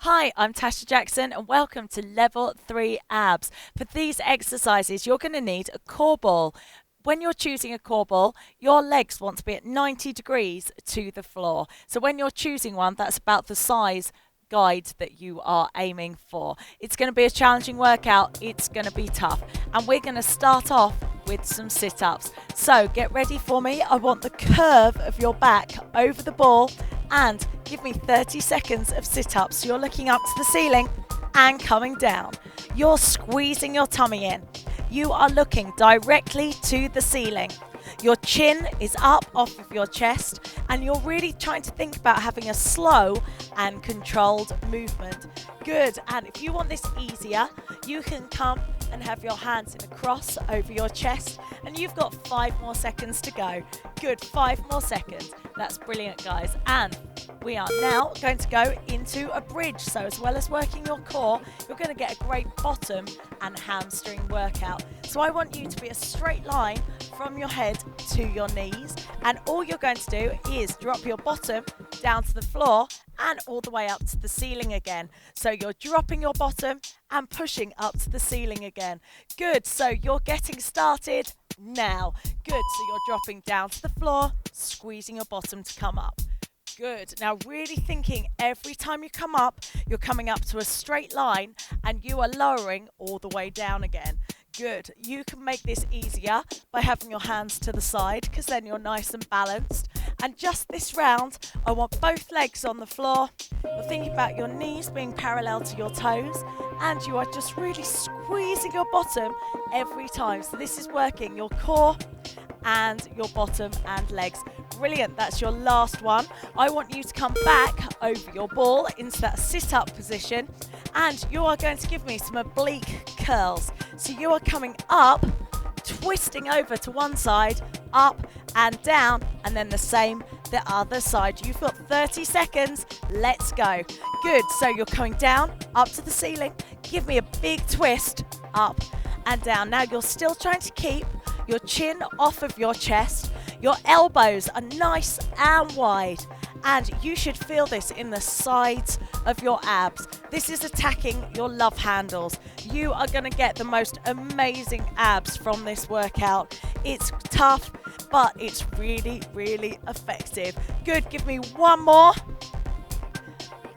Hi, I'm Tasha Jackson and welcome to Level 3 Abs. For these exercises, you're going to need a core ball. When you're choosing a core ball, your legs want to be at 90 degrees to the floor. So when you're choosing one, that's about the size guide that you are aiming for. It's going to be a challenging workout. It's going to be tough. And we're going to start off with some sit-ups. So get ready for me. I want the curve of your back over the ball and give me 30 seconds of sit-ups. So you're looking up to the ceiling and coming down. You're squeezing your tummy in. You are looking directly to the ceiling. Your chin is up off of your chest and you're really trying to think about having a slow and controlled movement. Good. And if you want this easier, you can come and have your hands in a cross over your chest and you've got 5 more seconds to go. Good, 5 more seconds. That's brilliant, guys. And we are now going to go into a bridge. So as well as working your core, you're going to get a great bottom and hamstring workout. So I want you to be a straight line from your head to your knees. And all you're going to do is drop your bottom down to the floor and all the way up to the ceiling again. So you're dropping your bottom and pushing up to the ceiling again. Good. So you're getting started now. Good. So you're dropping down to the floor, squeezing your bottom to come up. Good. Now really thinking every time you come up, you're coming up to a straight line and you are lowering all the way down again. Good. You can make this easier by having your hands to the side because then you're nice and balanced. And just this round, I want both legs on the floor. You're thinking about your knees being parallel to your toes and you are just really squeezing your bottom every time. So this is working your core and your bottom and legs. Brilliant. That's your last one. I want you to come back over your ball into that sit-up position and you are going to give me some oblique curls. So you are coming up, twisting over to one side, up and down, and then the same the other side. You've got 30 seconds. Let's go. Good. So you're coming down, up to the ceiling. Give me a big twist, up and down. Now you're still trying to keep your chin off of your chest. Your elbows are nice and wide. And you should feel this in the sides of your abs. This is attacking your love handles. You are going to get the most amazing abs from this workout. It's tough, but it's really, really effective. Good. Give me one more.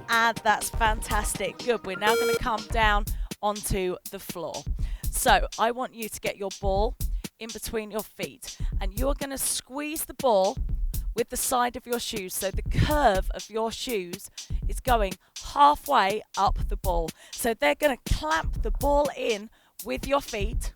And that's fantastic. Good. We're now going to come down onto the floor. So I want you to get your ball in between your feet. And you're going to squeeze the ball with the side of your shoes. So the curve of your shoes is going halfway up the ball. So they're going to clamp the ball in with your feet,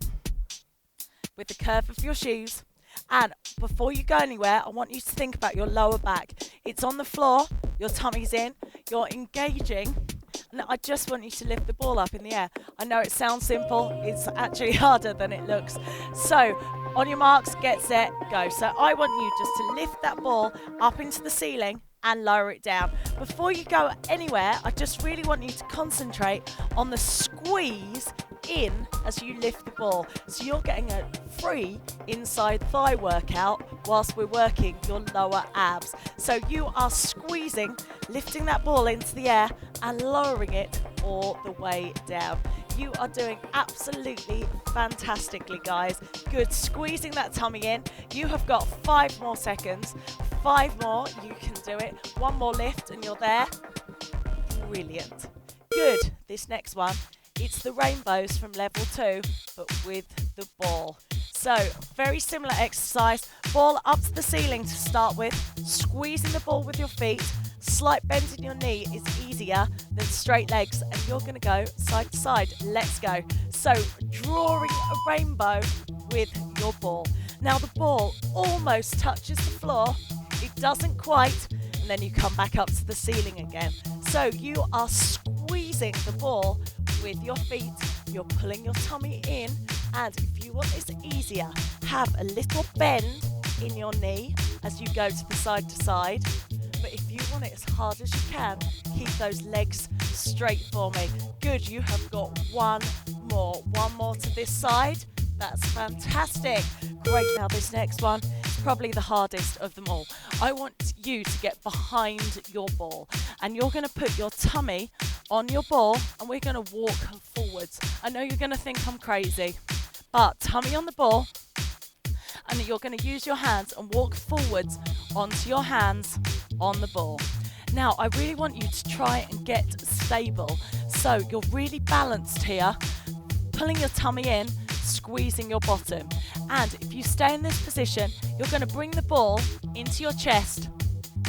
with the curve of your shoes. And before you go anywhere, I want you to think about your lower back. It's on the floor, your tummy's in, you're engaging. And I just want you to lift the ball up in the air. I know it sounds simple, it's actually harder than it looks. So on your marks, get set, go. So I want you just to lift that ball up into the ceiling and lower it down. Before you go anywhere, I just really want you to concentrate on the squeeze in as you lift the ball. So you're getting a free inside thigh workout whilst we're working your lower abs. So you are squeezing, lifting that ball into the air and lowering it all the way down. You are doing absolutely fantastically, guys. Good. Squeezing that tummy in. You have got 5 more seconds. 5 more. You can do it. 1 more lift and you're there. Brilliant. Good. This next one, it's the rainbows from level 2, but with the ball. So very similar exercise. Ball up to the ceiling to start with. Squeezing the ball with your feet. Slight bend in your knee is easier than straight legs, and you're going to go side to side. Let's go. So drawing a rainbow with your ball. Now the ball almost touches the floor. It doesn't quite, and then you come back up to the ceiling again. So you are squeezing the ball with your feet. You're pulling your tummy in, and if you want this easier, have a little bend in your knee as you go to the side to side. But if you want it as hard as you can, keep those legs straight for me. Good, you have got 1 more. 1 more to this side. That's fantastic. Great, now this next one, probably the hardest of them all. I want you to get behind your ball, and you're going to put your tummy on your ball, and we're going to walk forwards. I know you're going to think I'm crazy, but tummy on the ball, and you're going to use your hands and walk forwards onto your hands on the ball. Now, I really want you to try and get stable. So you're really balanced here, pulling your tummy in, squeezing your bottom. And if you stay in this position, you're going to bring the ball into your chest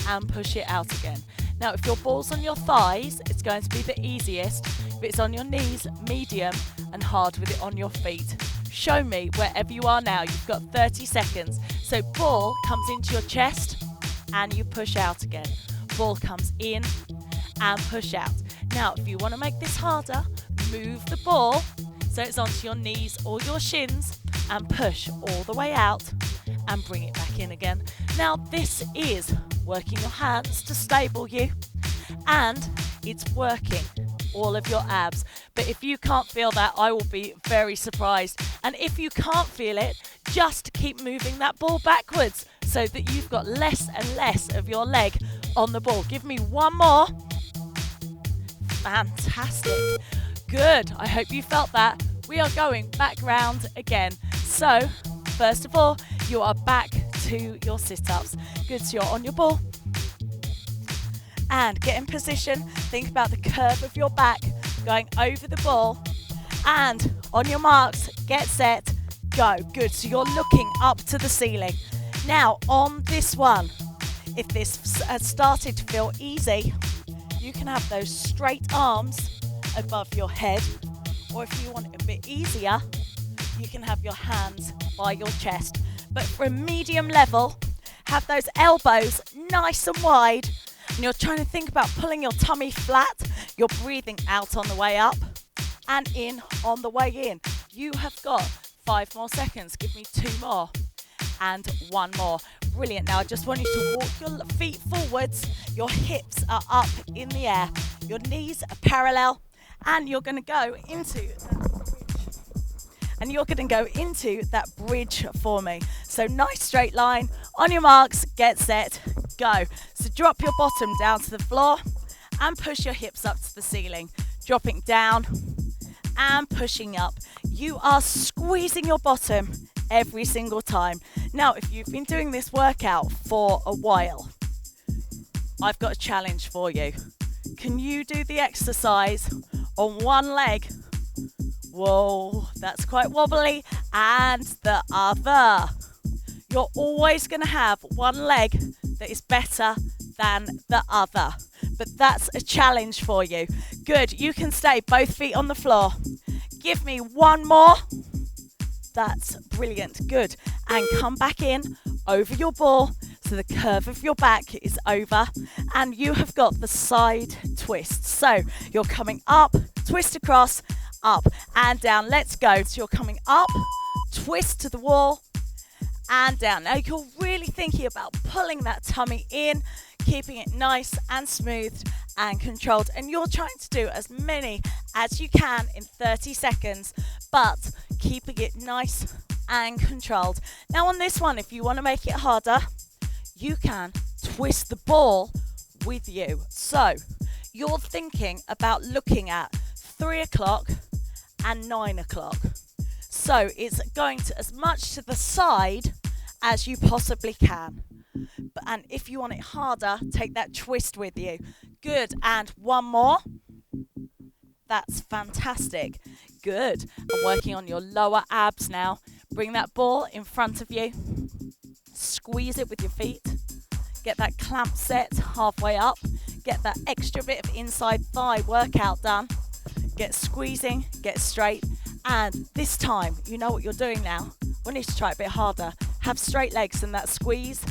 and push it out again. Now, if your ball's on your thighs, it's going to be the easiest. If it's on your knees, medium, and hard with it on your feet. Show me wherever you are now. You've got 30 seconds. So ball comes into your chest and you push out again. Ball comes in and push out. Now, if you want to make this harder, move the ball so it's onto your knees or your shins and push all the way out and bring it back in again. Now, this is working your hands to stable you, and it's working all of your abs. But if you can't feel that, I will be very surprised. And if you can't feel it, just keep moving that ball backwards so that you've got less and less of your leg on the ball. Give me one more. Fantastic. Good. I hope you felt that. We are going back round again. So, first of all, you are back to your sit-ups. Good. So you're on your ball. And get in position. Think about the curve of your back going over the ball. And on your marks, get set, go. Good. So you're looking up to the ceiling. Now, on this one, if this has started to feel easy, you can have those straight arms above your head. Or if you want it a bit easier, you can have your hands by your chest. But for a medium level, have those elbows nice and wide. And you're trying to think about pulling your tummy flat. You're breathing out on the way up and in on the way in. You have got 5 more seconds. Give me 2 more and 1 more. Brilliant. Now I just want you to walk your feet forwards. Your hips are up in the air. Your knees are parallel, and you're going to go into that bridge for me. So nice straight line. On your marks, get set, go. So drop your bottom down to the floor and push your hips up to the ceiling. Dropping down and pushing up. You are squeezing your bottom every single time. Now, if you've been doing this workout for a while, I've got a challenge for you. Can you do the exercise on one leg? Whoa, that's quite wobbly. And the other. You're always going to have one leg that is better than the other. But that's a challenge for you. Good. You can stay both feet on the floor. Give me 1 more. That's brilliant. Good. And come back in over your ball so the curve of your back is over, and you have got the side twist. So you're coming up, twist across, up and down. Let's go. So you're coming up, twist to the wall and down. Now you're really thinking about pulling that tummy in, keeping it nice and smooth and controlled. And you're trying to do as many as you can in 30 seconds, but keeping it nice and controlled. Now on this one, if you want to make it harder, you can twist the ball with you. So you're thinking about looking at 3 o'clock and 9 o'clock. So it's going to as much to the side as you possibly can. And if you want it harder, take that twist with you. Good. And 1 more. That's fantastic. Good. I'm working on your lower abs now. Bring that ball in front of you. Squeeze it with your feet. Get that clamp set halfway up. Get that extra bit of inside thigh workout done. Get squeezing, get straight. And this time, you know what you're doing now. We need to try it a bit harder. Have straight legs and that squeeze.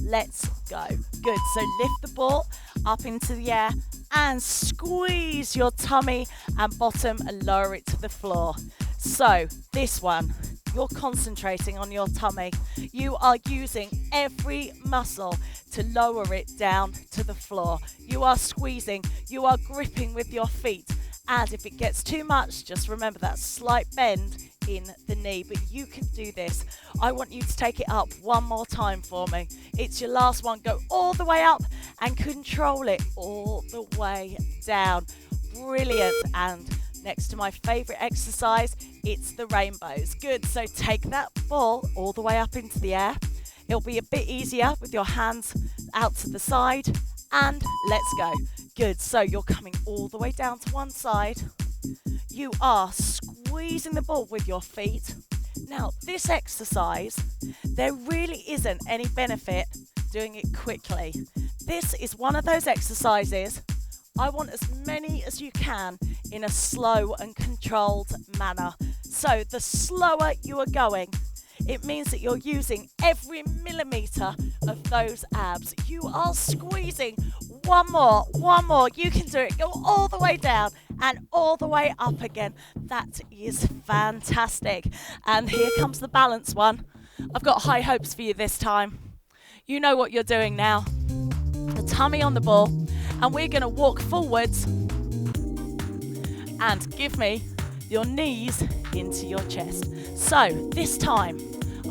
Let's go. Good. So lift the ball up into the air and squeeze your tummy and bottom and lower it to the floor. So this one, you're concentrating on your tummy. You are using every muscle to lower it down to the floor. You are squeezing. You are gripping with your feet. And if it gets too much, just remember that slight bend in the knee, but you can do this. I want you to take it up one more time for me. It's your last one. Go all the way up and control it all the way down. Brilliant. And next to my favorite exercise, it's the rainbows. Good. So take that ball all the way up into the air. It'll be a bit easier with your hands out to the side, and let's go. Good. So you're coming all the way down to one side. You are squeezing the ball with your feet. Now, this exercise, there really isn't any benefit doing it quickly. This is one of those exercises I want as many as you can in a slow and controlled manner. So the slower you are going, it means that you're using every millimeter of those abs. You are squeezing. One more. You can do it. Go all the way down and all the way up again. That is fantastic. And here comes the balance one. I've got high hopes for you this time. You know what you're doing now. The tummy on the ball, and we're going to walk forwards and give me your knees into your chest. So this time,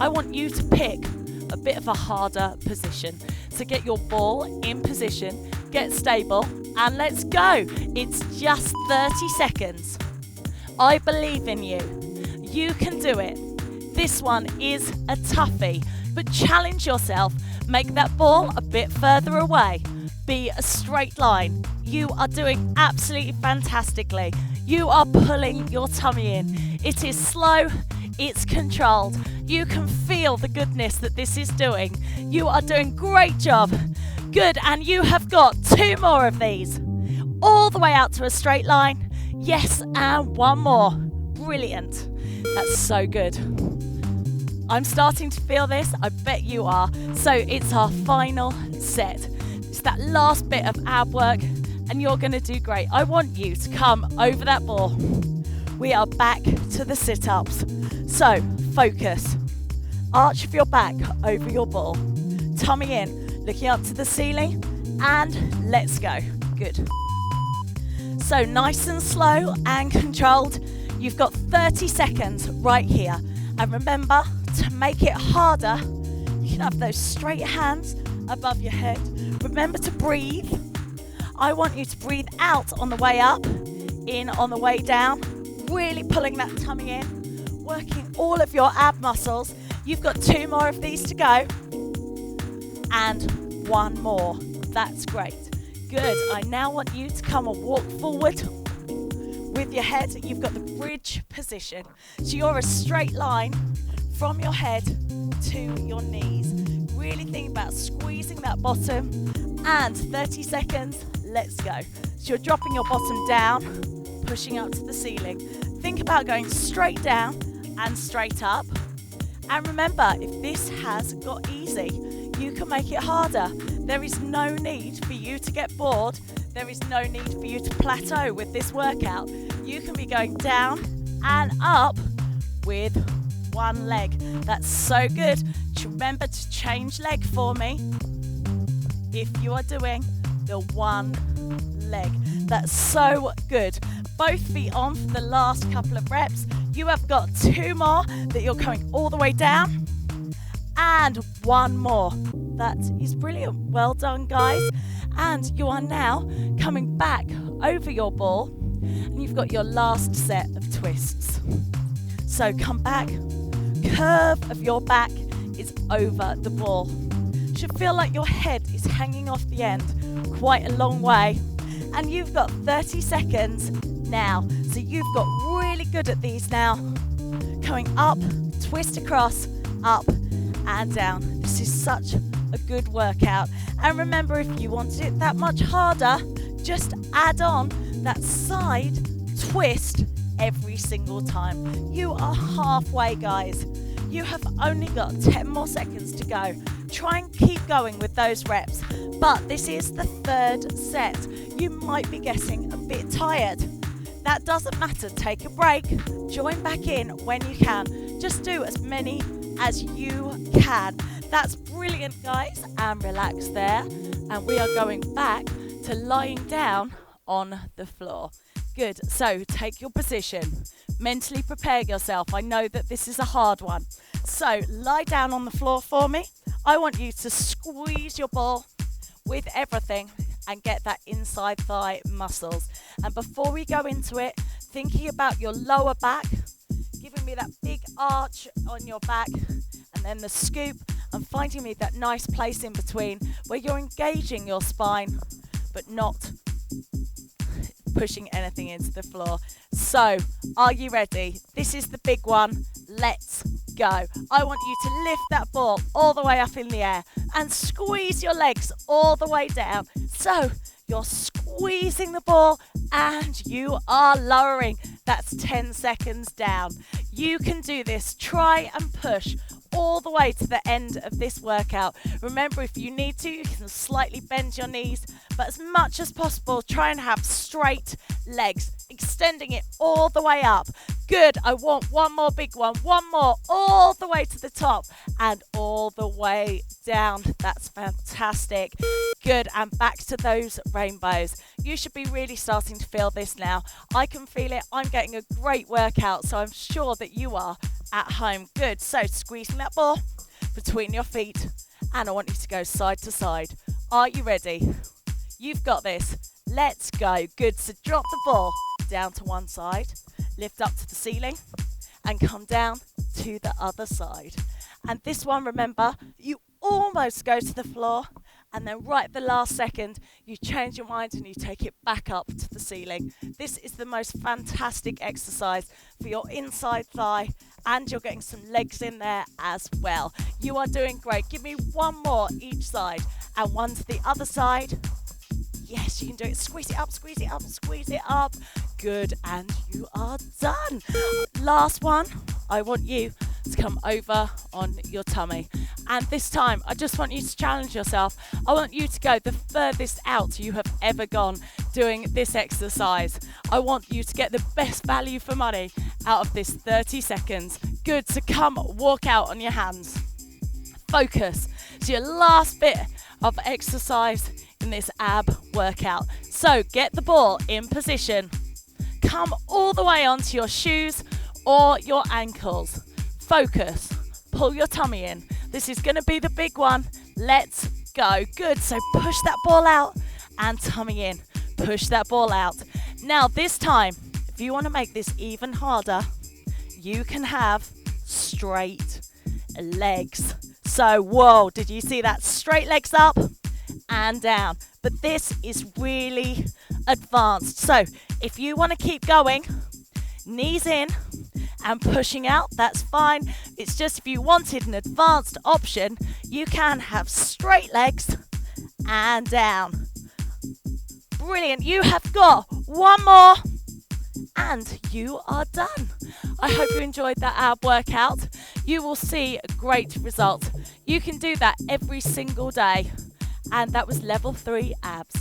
I want you to pick a bit of a harder position. So get your ball in position, get stable, and let's go. It's just 30 seconds. I believe in you. You can do it. This one is a toughie, but challenge yourself. Make that ball a bit further away. Be a straight line. You are doing absolutely fantastically. You are pulling your tummy in. It is slow, it's controlled. You can feel the goodness that this is doing. You are doing great job. Good, and you have got 2 more of these. All the way out to a straight line. Yes, and 1 more. Brilliant. That's so good. I'm starting to feel this. I bet you are. So it's our final set. It's that last bit of ab work, and you're going to do great. I want you to come over that ball. We are back to the sit-ups. So focus. Arch of your back over your ball. Tummy in, looking up to the ceiling, and let's go. Good. So nice and slow and controlled. You've got 30 seconds right here. And remember, to make it harder, you can have those straight hands above your head. Remember to breathe. I want you to breathe out on the way up, in on the way down, really pulling that tummy in, working all of your ab muscles. You've got 2 more of these to go, and 1 more. That's great. Good. I now want you to come and walk forward with your head. You've got the bridge position. So you're a straight line from your head to your knees. Really think about squeezing that bottom, and 30 seconds, let's go. So you're dropping your bottom down, pushing up to the ceiling. Think about going straight down and straight up. And remember, if this has got easy, you can make it harder. There is no need for you to get bored. There is no need for you to plateau with this workout. You can be going down and up with 1 leg. That's so good. Remember to change leg for me if you are doing the 1 leg. That's so good. Both feet on for the last couple of reps. You have got 2 more that you're going all the way down, and 1 more. That is brilliant. Well done, guys. And you are now coming back over your ball, and you've got your last set of twists. So come back. Curve of your back is over the ball. Should feel like your head is hanging off the end quite a long way. And you've got 30 seconds now. So you've got really good at these now. Going up, twist across, up and down. This is such a good workout. And remember, if you wanted it that much harder, just add on that side twist every single time. You are halfway, guys. You have only got 10 more seconds to go. Try and keep going with those reps. But this is the 3rd set. You might be getting a bit tired. That doesn't matter. Take a break. Join back in when you can. Just do as many as you can. That's brilliant, guys. And relax there. And we are going back to lying down on the floor. Good. So take your position. Mentally prepare yourself. I know that this is a hard one. So lie down on the floor for me. I want you to squeeze your ball with everything and get that inside thigh muscles. And before we go into it, thinking about your lower back, giving me that big arch on your back, and then the scoop, and finding me that nice place in between where you're engaging your spine but not pushing anything into the floor. So, are you ready? This is the big one. Let's go. I want you to lift that ball all the way up in the air and squeeze your legs all the way down. So, you're squeezing the ball and you are lowering. That's 10 seconds down. You can do this. Try and push all the way to the end of this workout. Remember, if you need to, you can slightly bend your knees, but as much as possible, try and have straight legs, extending it all the way up. Good. I want one more big one. One more, all the way to the top and all the way down. That's fantastic. Good. And back to those rainbows. You should be really starting to feel this now. I can feel it. I'm getting a great workout, so I'm sure that you are at home. Good. So squeezing that ball between your feet, and I want you to go side to side. Are you ready? You've got this. Let's go. Good. So drop the ball down to one side, lift up to the ceiling, and come down to the other side. And this one, remember, you almost go to the floor, and then right at the last second, you change your mind and you take it back up to the ceiling. This is the most fantastic exercise for your inside thigh, and you're getting some legs in there as well. You are doing great. Give me one more each side, and one to the other side. Yes, you can do it. Squeeze it up, squeeze it up, squeeze it up. Good, and you are done. Last one, I want you to come over on your tummy. And this time, I just want you to challenge yourself. I want you to go the furthest out you have ever gone doing this exercise. I want you to get the best value for money out of this 30 seconds. Good, so come walk out on your hands. Focus. It's your last bit of exercise in this ab workout. So get the ball in position. Come all the way onto your shoes or your ankles. Focus. Pull your tummy in. This is going to be the big one. Let's go. Good. So push that ball out and tummy in. Push that ball out. Now this time, if you want to make this even harder, you can have straight legs. So, whoa, did you see that? Straight legs up and down. But this is really advanced. So if you want to keep going, knees in and pushing out, that's fine. It's just if you wanted an advanced option, you can have straight legs and down. Brilliant. You have got one more and you are done. I hope you enjoyed that ab workout. You will see great results. You can do that every single day. And that was level 3 abs.